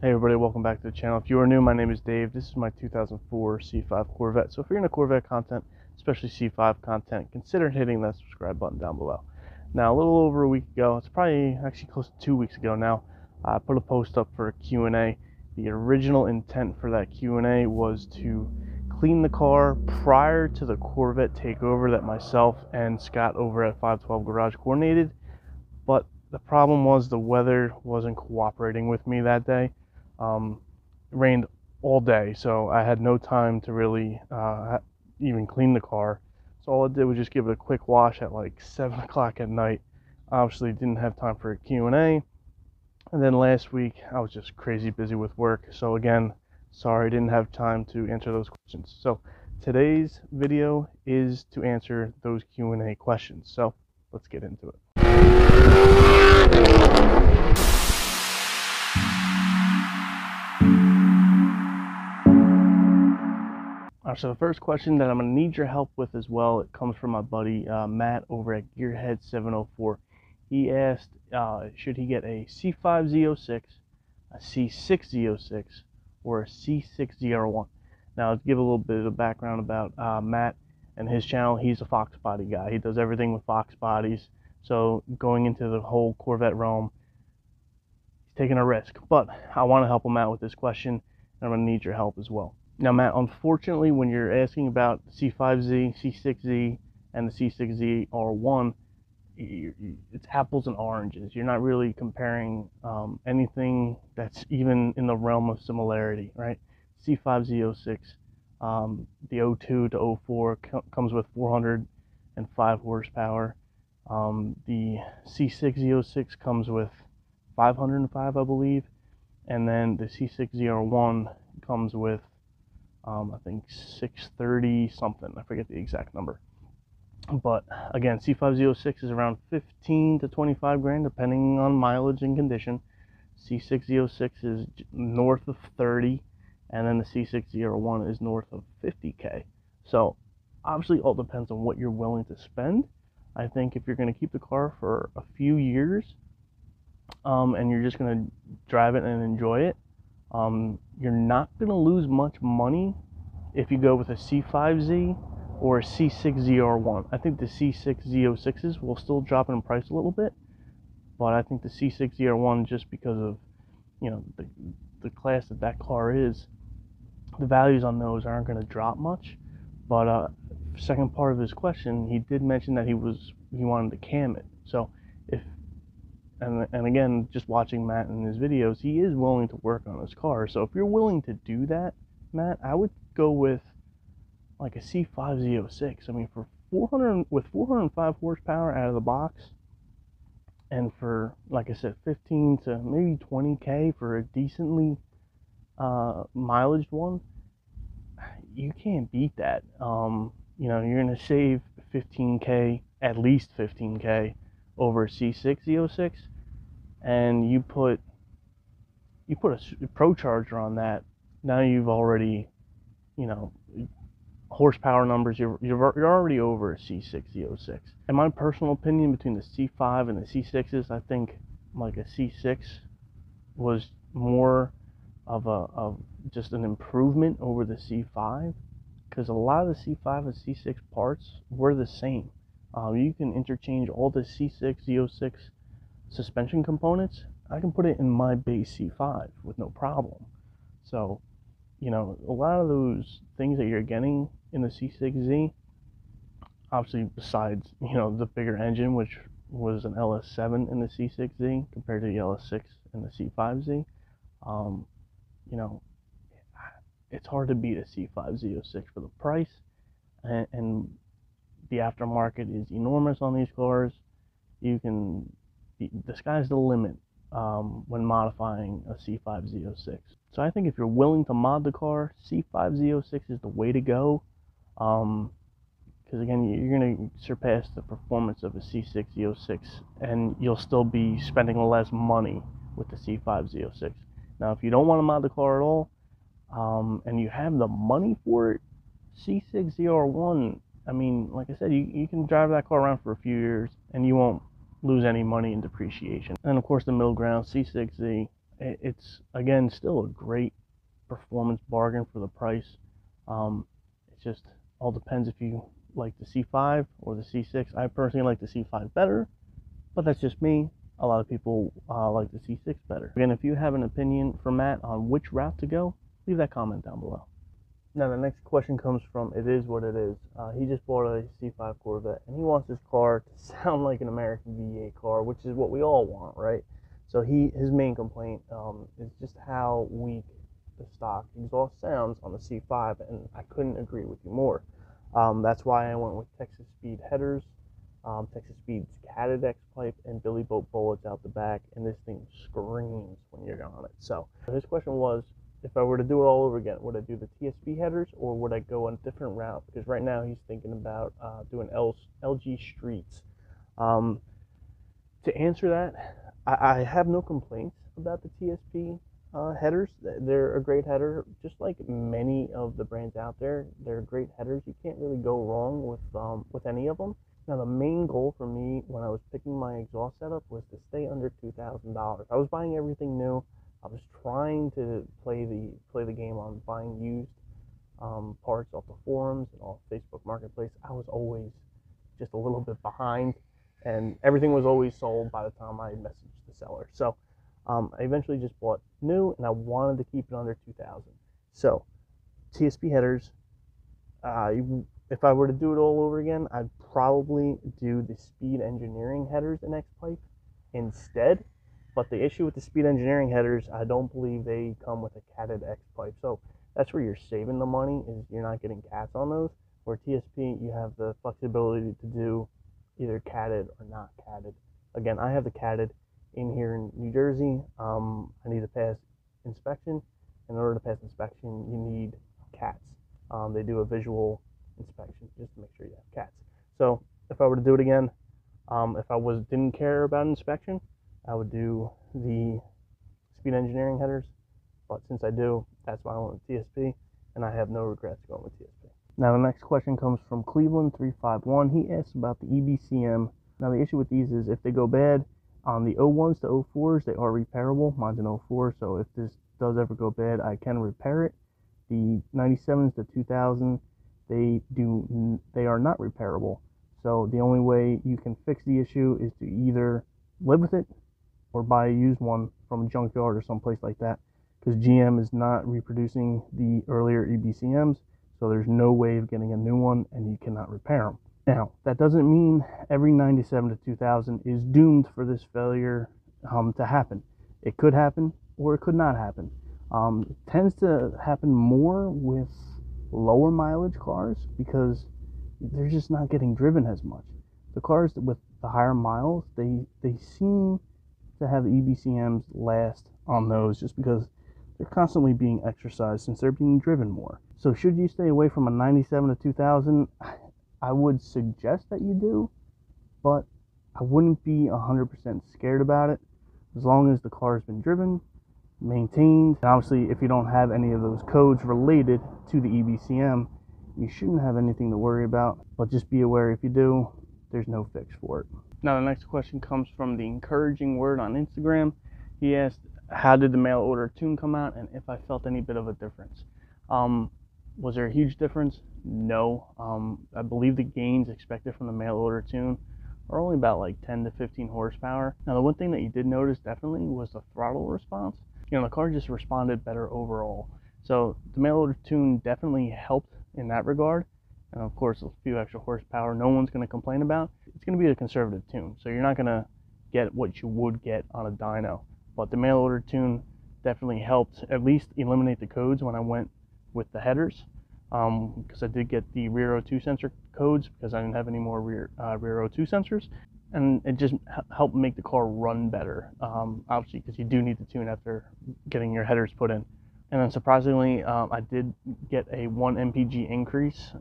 Hey everybody, welcome back to the channel. If you are new, my name is Dave. This is my 2004 C5 Corvette. So if you're into Corvette content, especially C5 content, consider hitting that subscribe button down below. Now, a little over a week ago, it's probably actually close to 2 weeks ago now, I put a post up for a Q&A. The original intent for that Q&A was to clean the car prior to the Corvette Takeover that myself and Scott over at 512 Garage coordinated. But the problem was the weather wasn't cooperating with me that day. It rained all day, so I had no time to really even clean the car. So all I did was just give it a quick wash at like 7 o'clock at night. Obviously didn't have time for a Q&A. And then last week I was just crazy busy with work. So again, sorry I didn't have time to answer those questions. So today's video is to answer those Q&A questions. So let's get into it. So the first question that I'm going to need your help with as well, it comes from my buddy Matt over at Gearhead704. He asked, should he get a C5Z06, a C6Z06, or a C6ZR1? Now, to give a little bit of background about Matt and his channel, he's a Fox body guy. He does everything with Fox bodies. So going into the whole Corvette realm, he's taking a risk. But I want to help him out with this question, and I'm going to need your help as well. Now, Matt, unfortunately, when you're asking about C5Z, C6Z, and the C6ZR1, it's apples and oranges. You're not really comparing anything that's even in the realm of similarity, right? C5Z06, the 02 to 04 comes with 405 horsepower. The C6Z06 comes with 505, I believe. And then the C6ZR1 comes with I think 630 something. I forget the exact number. But again, C5Z06 is around 15 to 25 grand, depending on mileage and condition. C6Z06 is north of 30, and then the C6ZR1 is north of 50K. So obviously, all depends on what you're willing to spend. I think if you're going to keep the car for a few years, and you're just going to drive it and enjoy it, you're not going to lose much money if you go with a C5Z or a C6ZR1. I think the C6Z06s will still drop in price a little bit, but I think the C6ZR1, just because of, you know, the class that car is, the values on those aren't going to drop much. But second part of his question, he did mention that he wanted to cam it. So if and again, just watching Matt in his videos, he is willing to work on his car. So if you're willing to do that, Matt, I would go with like a C5Z06. I mean, for 405 horsepower out of the box, and for, like I said, 15 to maybe 20K for a decently mileage one, you can't beat that. You know, you're gonna save 15K, at least 15K, over a C6Z06, and you put a Pro Charger on that. Now you've already, you know, horsepower numbers, you're already over a C6Z06. In my personal opinion, between the C5 and the C6s, I think like a C6 was more of just an improvement over the C5, because a lot of the C5 and C6 parts were the same. You can interchange all the C6Z06 suspension components. I can put it in my base C5 with no problem. So, you know, a lot of those things that you're getting in the C6Z, obviously besides, you know, the bigger engine, which was an LS7 in the C6Z compared to the LS6 in the C5Z, you know, it's hard to beat a C5Z06 for the price, and the aftermarket is enormous on these cars. The sky's the limit when modifying a C5Z06. So I think if you're willing to mod the car, C5Z06 is the way to go. Because again, you're going to surpass the performance of a C6Z06, and you'll still be spending less money with the C5Z06. Now, if you don't want to mod the car at all, and you have the money for it, C6ZR1, I mean, like I said, you can drive that car around for a few years and you won't lose any money in depreciation. And of course, the middle ground, C6Z, it's, again, still a great performance bargain for the price. It just all depends if you like the C5 or the C6. I personally like the C5 better, but that's just me. A lot of people like the C6 better. Again, if you have an opinion for Matt on which route to go, leave that comment down below. Now the next question comes from It Is What It Is. He just bought a C5 Corvette, and he wants his car to sound like an American V8 car, which is what we all want, right? So his main complaint is just how weak the stock exhaust sounds on the C5, and I couldn't agree with you more. That's why I went with Texas Speed headers, Texas Speed's catted X pipe, and Billy Boat bullets out the back, and this thing screams when you're on it. So his question was, if I were to do it all over again, would I do the TSP headers, or would I go on a different route? Because right now he's thinking about doing LG Streets. To answer that, I have no complaints about the TSP headers. They're a great header, just like many of the brands out there. They're great headers. You can't really go wrong with any of them. Now, the main goal for me when I was picking my exhaust setup was to stay under $2,000. I was buying everything new. I was trying to play the game on buying used parts off the forums and off Facebook Marketplace. I was always just a little bit behind, and everything was always sold by the time I messaged the seller. So I eventually just bought new, and I wanted to keep it under 2,000. So TSP headers. If I were to do it all over again, I'd probably do the Speed Engineering headers in X-Pipe instead. But the issue with the Speed Engineering headers, I don't believe they come with a catted X-Pipe. So that's where you're saving the money, is you're not getting cats on those. Where TSP, you have the flexibility to do either catted or not catted. Again, I have the catted in here in New Jersey. I need to pass inspection. In order to pass inspection, you need cats. They do a visual inspection just to make sure you have cats. So if I were to do it again, if I didn't care about inspection, I would do the Speed Engineering headers. But since I do, that's why I went with TSP, and I have no regrets going with TSP. Now the next question comes from Cleveland351. He asks about the EBCM. Now the issue with these is if they go bad on the 01s to 04s, they are repairable. Mine's an 04, so if this does ever go bad, I can repair it. The 97s to 2000, they are not repairable. So the only way you can fix the issue is to either live with it or buy a used one from a junkyard or someplace like that, because GM is not reproducing the earlier EBCMs, so there's no way of getting a new one, and you cannot repair them. Now, that doesn't mean every 97 to 2000 is doomed for this failure to happen. It could happen, or it could not happen. It tends to happen more with lower mileage cars because they're just not getting driven as much. The cars with the higher miles, they seem to have the EBCMs last on those just because they're constantly being exercised since they're being driven more. So should you stay away from a 97 to 2000? I would suggest that you do, but I wouldn't be 100% scared about it as long as the car has been driven, maintained, and obviously if you don't have any of those codes related to the EBCM, you shouldn't have anything to worry about. But just be aware, if you do, there's no fix for it. Now the next question comes from the Encouraging Word on Instagram. He asked, how did the mail order tune come out, and if I felt any bit of a difference. Was there a huge difference? No. I believe the gains expected from the mail order tune are only about like 10 to 15 horsepower. Now the one thing that you did notice definitely was the throttle response. The car just responded better overall. So the mail order tune definitely helped in that regard. And of course, a few extra horsepower, no one's going to complain about. It's going to be a conservative tune, so you're not going to get what you would get on a dyno. But the mail order tune definitely helped at least eliminate the codes when I went with the headers, because I did get the rear O2 sensor codes because I didn't have any more rear O2 sensors, and it just helped make the car run better, obviously because you do need to tune after getting your headers put in. And then surprisingly, I did get a 1 mpg increase,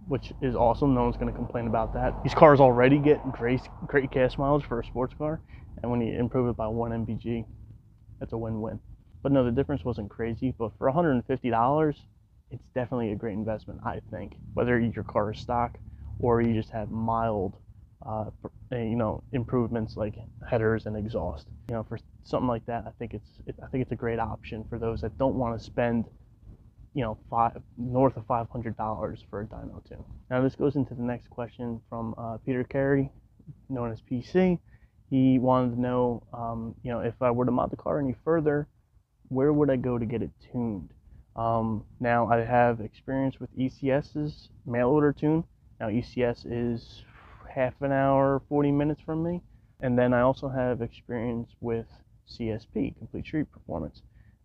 which is awesome. No one's going to complain about that. These cars already get great gas mileage for a sports car, and when you improve it by 1 mpg, that's a win-win. But no, the difference wasn't crazy. But for $150, it's definitely a great investment, I think. Whether your car is stock or you just have mild, improvements like headers and exhaust. For something like that, I think it's a great option for those that don't want to spend, you know, north of $500 for a dyno tune. Now this goes into the next question from Peter Carey, known as PC. He wanted to know, you know, if I were to mod the car any further, where would I go to get it tuned? Now I have experience with ECS's mail order tune. Now ECS is half an hour, 40 minutes from me. And then I also have experience with CSP, Complete Street Performance.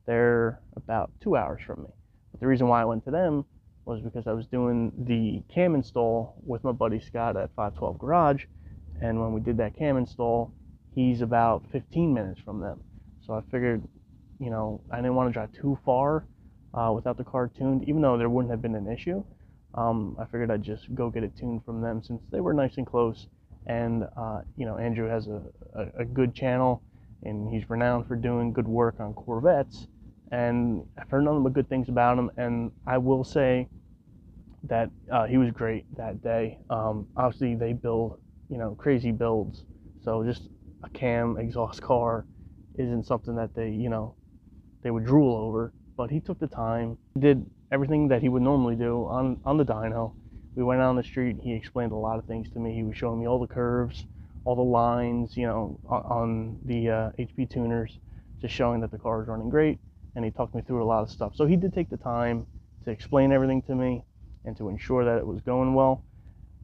They're about 2 hours from me. But the reason why I went to them was because I was doing the cam install with my buddy Scott at 512 Garage. And when we did that cam install, he's about 15 minutes from them. So I figured, you know, I didn't want to drive too far without the car tuned, even though there wouldn't have been an issue. I figured I'd just go get it tuned from them since they were nice and close. And, you know, Andrew has a good channel, and he's renowned for doing good work on Corvettes. And I've heard nothing but good things about him. And I will say that he was great that day. Obviously, they build, you know, crazy builds. So just a cam exhaust car isn't something that they, you know, they would drool over. But he took the time, did everything that he would normally do on the dyno. We went out on the street. He explained a lot of things to me. He was showing me all the curves, all the lines, you know, on the HP tuners, just showing that the car is running great. And he talked me through a lot of stuff. So he did take the time to explain everything to me and to ensure that it was going well.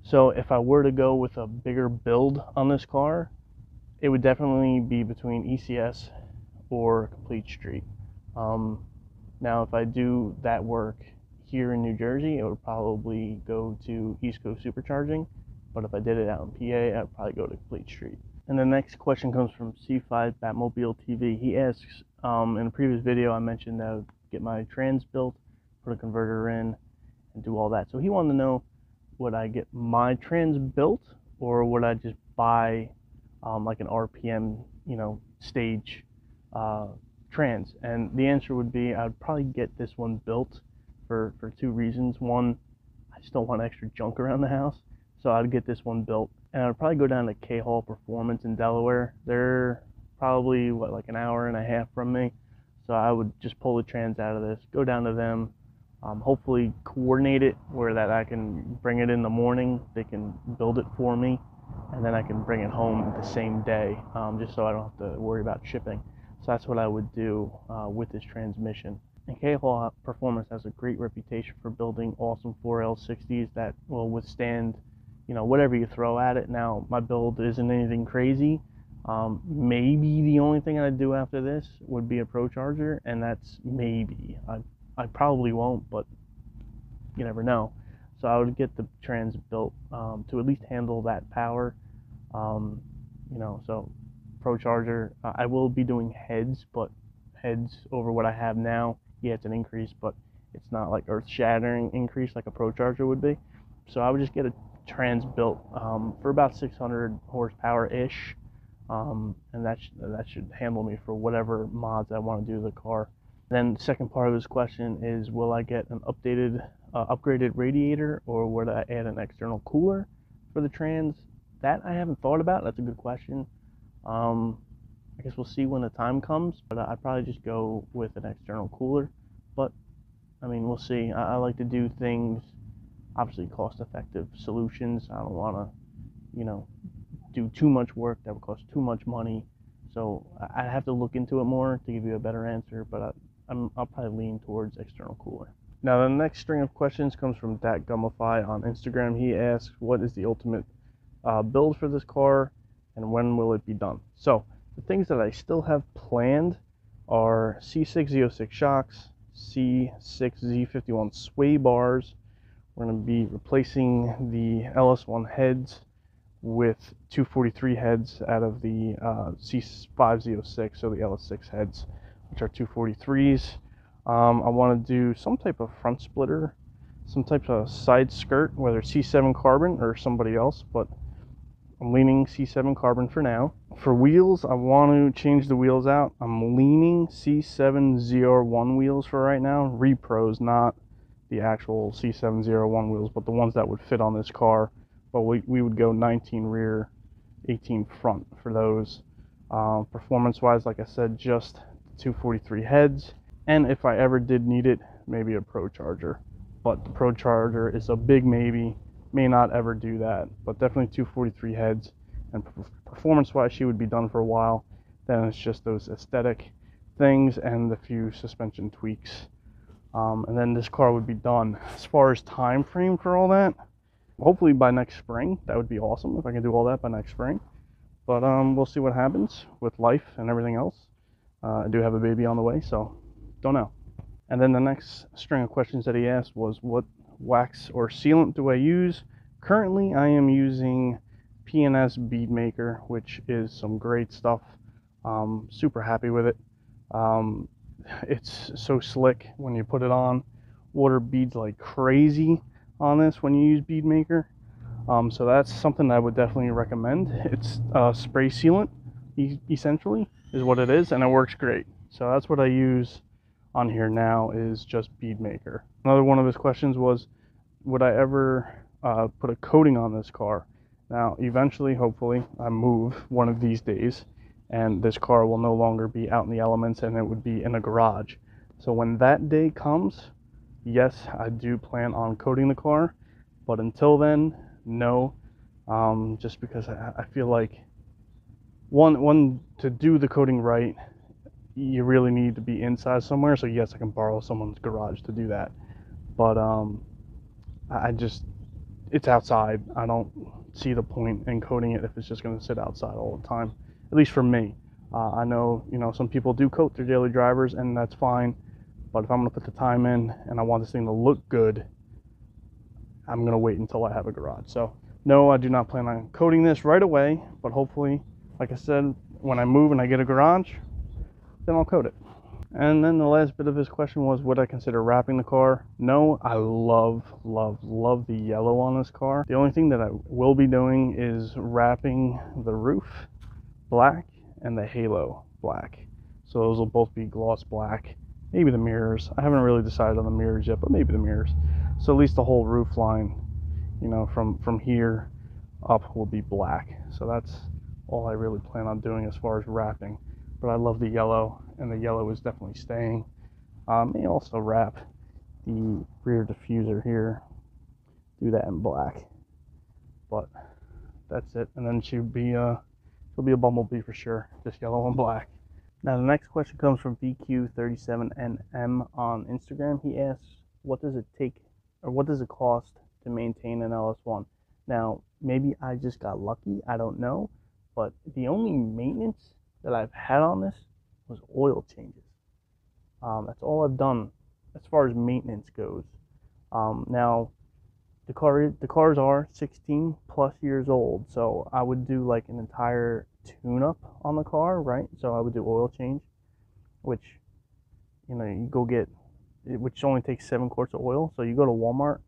So if I were to go with a bigger build on this car, it would definitely be between ECS or Complete Street. Now, if I do that work here in New Jersey, it would probably go to East Coast Supercharging. But if I did it out in PA, I'd probably go to Complete Street. And the next question comes from C5 Batmobile TV. He asks, in a previous video, I mentioned that I would get my trans built, put a converter in, and do all that. So he wanted to know, would I get my trans built, or would I just buy like an RPM, you know, stage trans? And the answer would be I'd probably get this one built for two reasons. One, I just don't want extra junk around the house, so I'd get this one built. And I'd probably go down to K-Hall Performance in Delaware. They're probably, what, like an hour and a half from me. So I would just pull the trans out of this, go down to them, hopefully coordinate it where that I can bring it in the morning. They can build it for me, and then I can bring it home the same day, just so I don't have to worry about shipping. So that's what I would do with this transmission. And K-Hall Performance has a great reputation for building awesome 4L60s that will withstand, you know, whatever you throw at it. Now, my build isn't anything crazy. Maybe the only thing I'd do after this would be a Pro Charger, and that's maybe. I probably won't, but you never know. So I would get the trans built to at least handle that power. You know, so Pro Charger. I will be doing heads, but heads over what I have now. Yeah, it's an increase, but it's not like earth-shattering increase like a Pro Charger would be. So I would just get a trans built for about 600 horsepower-ish, and that should handle me for whatever mods I want to do to the car. Then the second part of this question is, will I get an upgraded radiator, or would I add an external cooler for the trans? That I haven't thought about. That's a good question. I guess we'll see when the time comes, but I'd probably just go with an external cooler. But I mean, we'll see. I like to do things, obviously cost-effective solutions. I don't want to, you know, do too much work that would cost too much money. So I have to look into it more to give you a better answer, but I'll probably lean towards external cooler. Now the next string of questions comes from DatGumify on Instagram. He asks, what is the ultimate build for this car, and when will it be done? So the things that I still have planned are C6Z06 shocks, C6Z51 sway bars. We're going to be replacing the LS1 heads with 243 heads out of the C5Z06, so the LS6 heads, which are 243s. I want to do some type of front splitter, some type of side skirt, whether it's C7 carbon or somebody else, but I'm leaning C7 carbon for now. For wheels, I want to change the wheels out. I'm leaning C6ZR1 wheels for right now. Repros, not the actual C6Z01 wheels, but the ones that would fit on this car. But we would go 19 rear, 18 front for those. Performance wise, like I said, just 243 heads, and if I ever did need it, maybe a Pro Charger, but the Pro Charger is a big maybe. May not ever do that, but definitely 243 heads, and performance wise she would be done for a while. Then it's just those aesthetic things and the few suspension tweaks, and then this car would be done. As far as time frame for all that, hopefully by next spring. That would be awesome if I can do all that by next spring, but we'll see what happens with life and everything else. I do have a baby on the way, so don't know. And then the next string of questions that he asked was, what wax or sealant do I use? Currently I am using P&S Bead Maker, which is some great stuff. Super happy with it. It's so slick when you put it on. Water beads like crazy on this when you use Bead Maker. So that's something I would definitely recommend. It's spray sealant, essentially, is what it is, and it works great. So that's what I use on here now, is just Bead Maker. Another one of his questions was, would I ever put a coating on this car? Now, eventually, hopefully, I move one of these days, and this car will no longer be out in the elements, and it would be in a garage. So when that day comes, yes, I do plan on coating the car, but until then, no. Just because I feel like one to do the coating right, you really need to be inside somewhere. So yes, I can borrow someone's garage to do that, but it's outside. I don't see the point in coating it if it's just going to sit outside all the time, at least for me. I know, some people do coat their daily drivers, and that's fine, but if I'm going to put the time in and I want this thing to look good, I'm going to wait until I have a garage. So no, I do not plan on coating this right away, but hopefully, like I said, when I move and I get a garage, then I'll coat it. And then the last bit of his question was, would I consider wrapping the car? No, I love the yellow on this car. The only thing that I will be doing is wrapping the roof black and the halo black. So those will both be gloss black. Maybe the mirrors. I haven't really decided on the mirrors yet, but maybe the mirrors. So at least the whole roof line, from here up will be black. So that's all I really plan on doing as far as wrapping. But I love the yellow, and the yellow is definitely staying. May also wrap the rear diffuser here, do that in black. But that's it. And then she'll be a bumblebee for sure, just yellow and black. Now the next question comes from BQ37NM on Instagram. He asks, what does it cost to maintain an LS1? Now, maybe I just got lucky, I don't know, but the only maintenance that I've had on this was oil changes. That's all I've done as far as maintenance goes. Now, the cars are 16 plus years old, so I would do like an entire tune-up on the car, right? So I would do oil change, which, you go get, which only takes 7 quarts of oil. So you go to Walmart,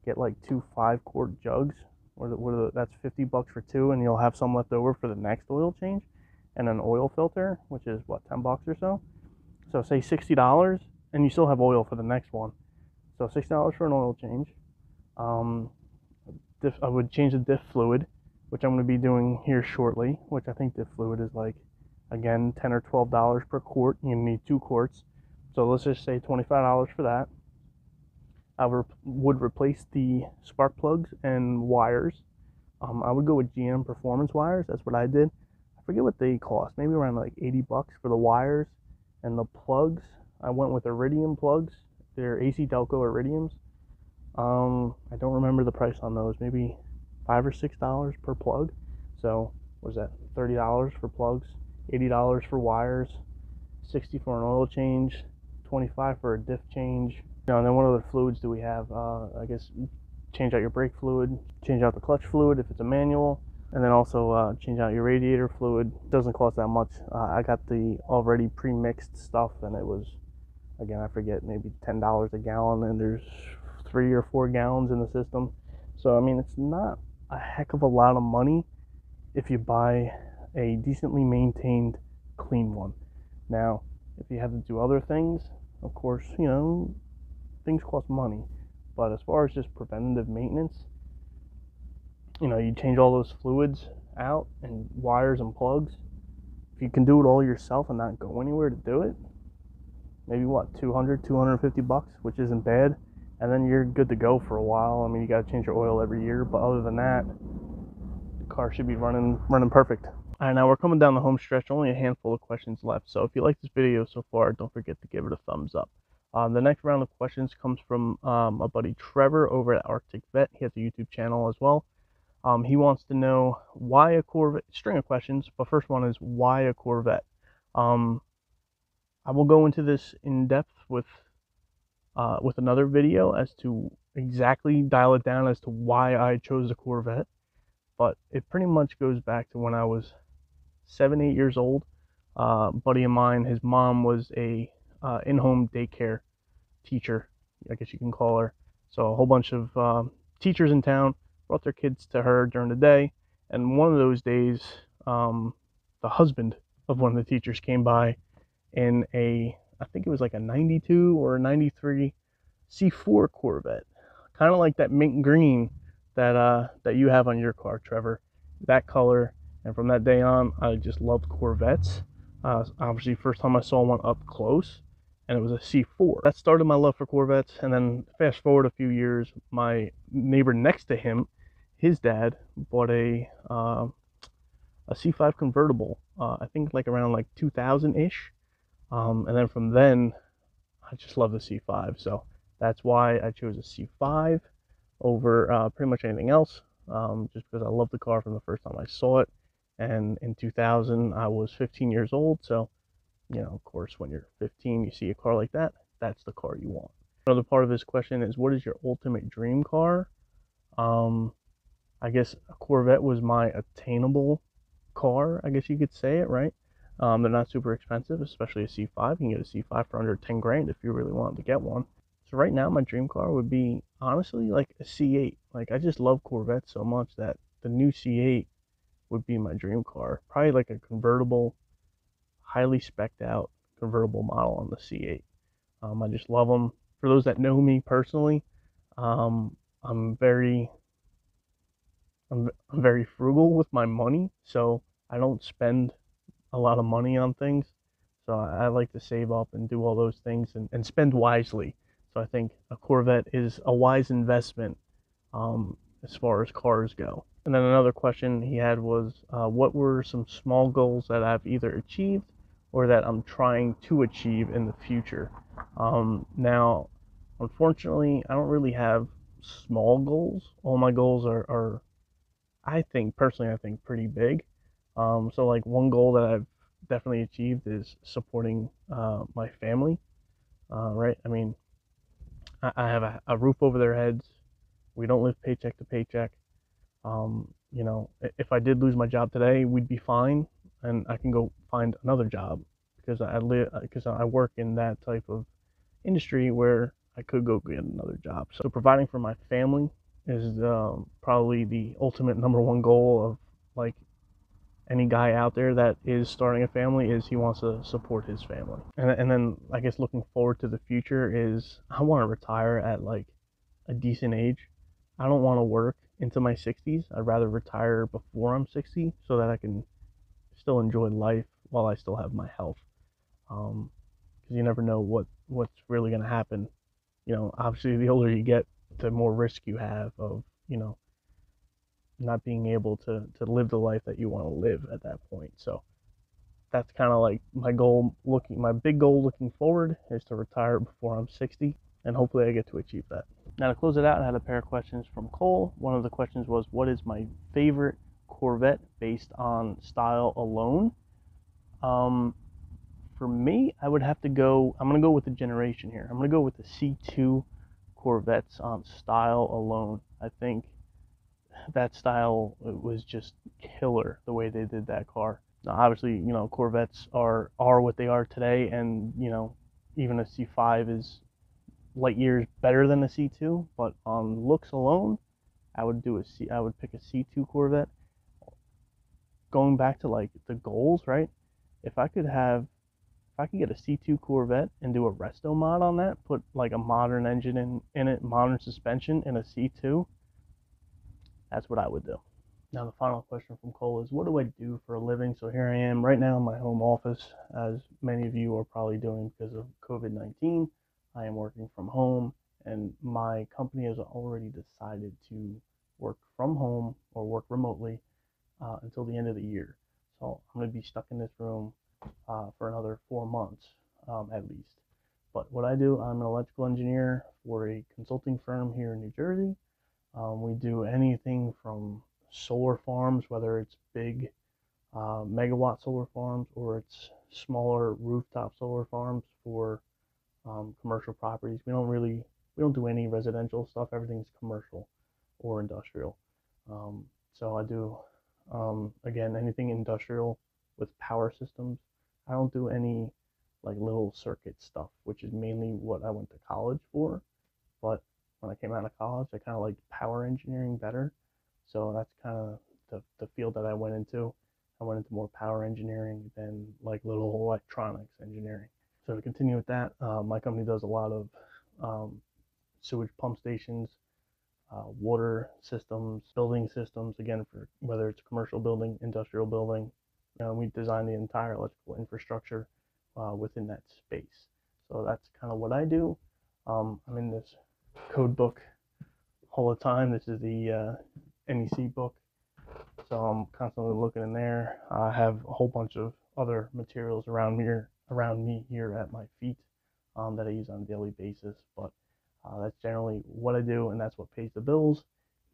get like 2 5-quart jugs, that's $50 for 2, and you'll have some left over for the next oil change, and an oil filter, which is what, $10 or so. So say $60, and you still have oil for the next one. So $60 for an oil change. I would change the diff fluid, which I'm going to be doing here shortly, which I think diff fluid is like, again, $10 or $12 per quart. You need 2 quarts. So let's just say $25 for that. I would replace the spark plugs and wires. I would go with GM Performance wires. That's what I did. I forget what they cost. Maybe around like $80 for the wires. And the plugs, I went with Iridium plugs. They're AC Delco Iridiums. I don't remember the price on those. Maybe $5 or $6 per plug. So what is that? $30 for plugs, $80 for wires, $60 for an oil change, $25 for a diff change. And then what other fluids do we have? I guess change out your brake fluid, change out the clutch fluid if it's a manual, and then also change out your radiator fluid. It doesn't cost that much. I got the already pre-mixed stuff, and it was, again, I forget, maybe $10 a gallon, and there's 3 or 4 gallons in the system. So I mean, it's not a heck of a lot of money if you buy a decently maintained clean one. Now if you have to do other things, of course, things cost money, but as far as just preventative maintenance, you change all those fluids out and wires and plugs, if you can do it all yourself and not go anywhere to do it, maybe what, 200, 250 bucks, which isn't bad. And then you're good to go for a while. I mean, you got to change your oil every year, but other than that, the car should be running perfect. All right, now we're coming down the home stretch. Only a handful of questions left. So if you like this video so far, don't forget to give it a thumbs up. The next round of questions comes from my buddy Trevor over at Arctic Vet. He has a YouTube channel as well. He wants to know why a Corvette. String of questions, but first one is why a Corvette. I will go into this in depth with another video as to exactly dial it down as to why I chose a Corvette. But it pretty much goes back to when I was 7, 8 years old. A buddy of mine, his mom was a in-home daycare teacher, I guess you can call her. So a whole bunch of teachers in town brought their kids to her during the day, and one of those days, the husband of one of the teachers came by in I think it was like a 92 or a 93 C4 Corvette, kind of like that mint green that you have on your car, Trevor. That color. And from that day on, I just loved Corvettes. Obviously, first time I saw one up close, and it was a C4. That started my love for Corvettes. And then fast forward a few years, my neighbor next to him, his dad, bought a C5 convertible. I think like around like 2000-ish. And then from then, I just love the C5. So that's why I chose a C5 over pretty much anything else. Just because I loved the car from the first time I saw it. And in 2000, I was 15 years old. So, you know, of course, when you're 15, you see a car like that, that's the car you want. Another part of this question is, what is your ultimate dream car? I guess a Corvette was my attainable car, I guess you could say it, right? They're not super expensive, especially a C5. You can get a C5 for under 10 grand if you really wanted to get one. So right now, my dream car would be, honestly, like a C8. Like, I just love Corvettes so much that the new C8 would be my dream car. Probably like a convertible, highly spec'd out convertible model on the C8. I just love them. For those that know me personally, I'm very frugal with my money, so I don't spend a lot of money on things. So I like to save up and do all those things and spend wisely. So I think a Corvette is a wise investment as far as cars go. And then another question he had was, what were some small goals that I've either achieved or that I'm trying to achieve in the future? Now, unfortunately, I don't really have small goals. All my goals are I think, personally, I think pretty big. So like one goal that I've definitely achieved is supporting my family, right? I mean, I have a roof over their heads. We don't live paycheck to paycheck. You know, if I did lose my job today, we'd be fine, and I can go find another job because I work in that type of industry where I could go get another job. So providing for my family is probably the ultimate #1 goal of like any guy out there that is starting a family, is he wants to support his family. And then I guess looking forward to the future is I want to retire at like a decent age. I don't want to work into my 60s. I'd rather retire before I'm 60 so that I can still enjoy life while I still have my health. Because you never know what's really going to happen. You know, obviously the older you get, the more risk you have of, you know, not being able to live the life that you want to live at that point. So that's kind of like my big goal looking forward is to retire before I'm 60, and hopefully I get to achieve that. Now to close it out, I had a pair of questions from Cole. One of the questions was, what is my favorite Corvette based on style alone? For me, I would have to go, I'm going to go with the generation here. I'm going to go with the C2 Corvettes on style alone. I think that style was just killer the way they did that car. Now, obviously, you know, Corvettes are what they are today, and you know, even a C5 is light years better than a C2. But on looks alone, I would pick a C2 Corvette. Going back to like the goals, right? If I could get a C2 Corvette and do a resto mod on that, put like a modern engine in it, modern suspension in a C2, that's what I would do. Now the final question from Cole is, what do I do for a living? So here I am right now in my home office, as many of you are probably doing because of COVID-19. I am working from home, and my company has already decided to work from home or work remotely until the end of the year. So I'm going to be stuck in this room for another 4 months at least. But what I do, I'm an electrical engineer for a consulting firm here in New Jersey. We do anything from solar farms, whether it's big megawatt solar farms or it's smaller rooftop solar farms for commercial properties. We don't do any residential stuff. Everything's commercial or industrial. So I do again, anything industrial with power systems. I don't do any like little circuit stuff, which is mainly what I went to college for. But when I came out of college, I kind of liked power engineering better. So that's kind of the field that I went into. I went into more power engineering than like little electronics engineering. So to continue with that, my company does a lot of sewage pump stations, water systems, building systems, again, for whether it's commercial building, industrial building. We design the entire electrical infrastructure within that space. So that's kind of what I do. I'm in this code book all the time. This is the NEC book. So I'm constantly looking in there. I have a whole bunch of other materials around me here at my feet that I use on a daily basis. But that's generally what I do, and that's what pays the bills.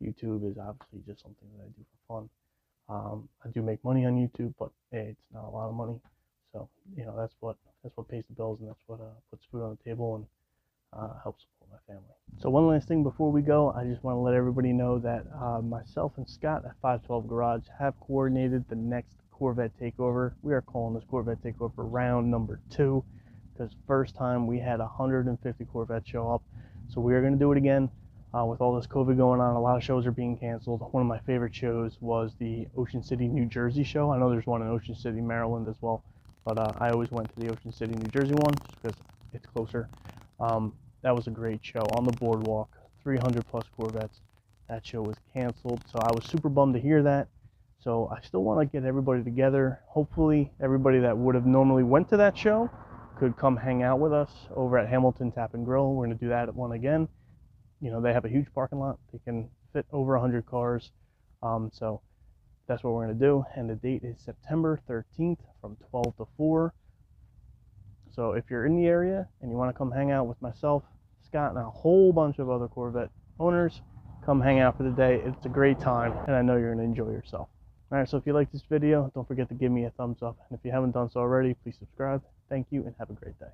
YouTube is obviously just something that I do for fun. I do make money on YouTube, but it's not a lot of money. So that's what pays the bills, and that's what puts food on the table and helps support my family. So one last thing before we go, I just want to let everybody know that myself and Scott at 512 Garage have coordinated the next Corvette Takeover. We are calling this Corvette Takeover round number 2, because first time we had 150 Corvettes show up. So we are going to do it again. With all this COVID going on, a lot of shows are being canceled. One of my favorite shows was the Ocean City, New Jersey show. I know there's one in Ocean City, Maryland as well, but I always went to the Ocean City, New Jersey one just because it's closer. That was a great show on the boardwalk, 300 plus Corvettes. That show was canceled, so I was super bummed to hear that. So I still want to get everybody together. Hopefully everybody that would have normally went to that show could come hang out with us over at Hamilton Tap and Grill. We're going to do that one again. They have a huge parking lot. They can fit over 100 cars. So that's what we're going to do. And the date is September 13th from 12 to 4. So if you're in the area and you want to come hang out with myself, Scott, and a whole bunch of other Corvette owners, come hang out for the day. It's a great time, and I know you're going to enjoy yourself. All right, so if you like this video, don't forget to give me a thumbs up. And if you haven't done so already, please subscribe. Thank you, and have a great day.